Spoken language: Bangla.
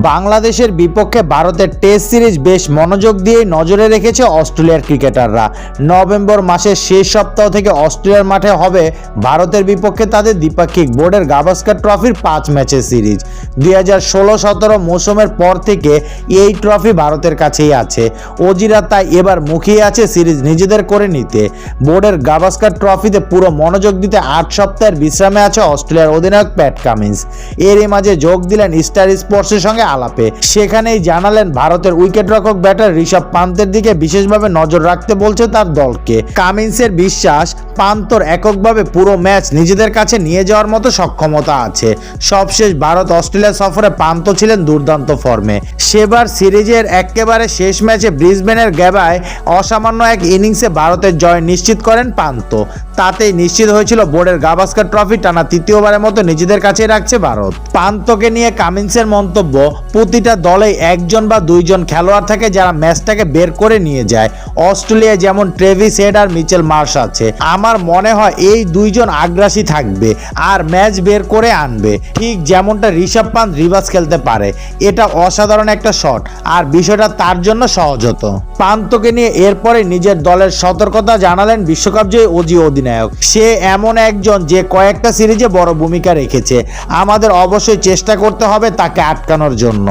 বাংলাদেশের বিপক্ষে ভারতের টেস্ট সিরিজ বেশ মনোযোগ দিয়ে নজরে রেখেছে অস্ট্রেলিয়ার ক্রিকেটাররা। নভেম্বর মাসের শেষ সপ্তাহ থেকে অস্ট্রেলিয়ার মাঠে হবে ভারতের বিপক্ষে তাদের দ্বিপাক্ষিক বোর্ডের গাভাস্কার ট্রফির 5 ম্যাচের সিরিজ। 2016-17 মৌসুমের পর থেকে এই ট্রফি ভারতের কাছেই আছে। অজিরা তাই এবার মুখিয়ে আছে সিরিজ নিজেদের করে নিতে। বোর্ডের গাভাস্কার ট্রফিতে পুরো মনোযোগ দিতে 8 সপ্তাহের বিশ্রামে আছে অস্ট্রেলিয়ার অধিনায়ক প্যাট কামিন্স। এরই মাঝে যোগ দিলেন স্টার স্পোর্টসের সঙ্গে আলাপে। সেখানেই জানালেন ভারতের উইকেটরক্ষক ব্যাটার ঋষভ পান্তের দিকে বিশেষভাবে নজর রাখতে বলছে তার দলকে। কামিন্সের বিশ্বাস, পান্তর এককভাবে পুরো ম্যাচ নিজেদের কাছে নিয়ে যাওয়ার মতো সক্ষমতা আছে। সবশেষ ভারত অস্ট্রেলিয়া সফরে পান্ত ছিলেন দুর্দান্ত ফর্মে। সেবার সিরিজের একেবারে শেষ ম্যাচে ব্রিসবেনের গ্যাবায় অসামান্য এক ইনিংসে ভারতের জয় নিশ্চিত করেন পান্ত। তাতেই নিশ্চিত হয়েছিল বোর্ডের গাভাস্কার ট্রফি টানা তৃতীয়বারের মতো নিজেদের কাছে রাখছে ভারত। পান্তকে নিয়ে কামিন্সের মন্তব্য, প্রতিটা দলেই একজন বা দুইজন খেলোয়াড় থাকে যারা ম্যাচটাকে বের করে নিয়ে যায়। অস্ট্রেলিয়ায় যেমন ট্রেভিস হেড আর মিচেল মার্শ আছে, আমার মনে হয় এই দুইজন আগ্রাসী থাকবে আর ম্যাচ বের করে আনবে, ঠিক যেমনটা ঋষভ পান্ত রিভার্স খেলতে পারে। এটা অসাধারণ একটা শট আর বিষয়টা তার জন্য সহজ হতো। পান্তকে নিয়ে এরপরে নিজের দলের সতর্কতা জানালেন বিশ্বকাপ জয়ী অজি অধিনায়ক। সে এমন একজন যে কয়েকটা সিরিজে বড় ভূমিকা রেখেছে, আমাদের অবশ্যই চেষ্টা করতে হবে তাকে আটকানোর জন্য।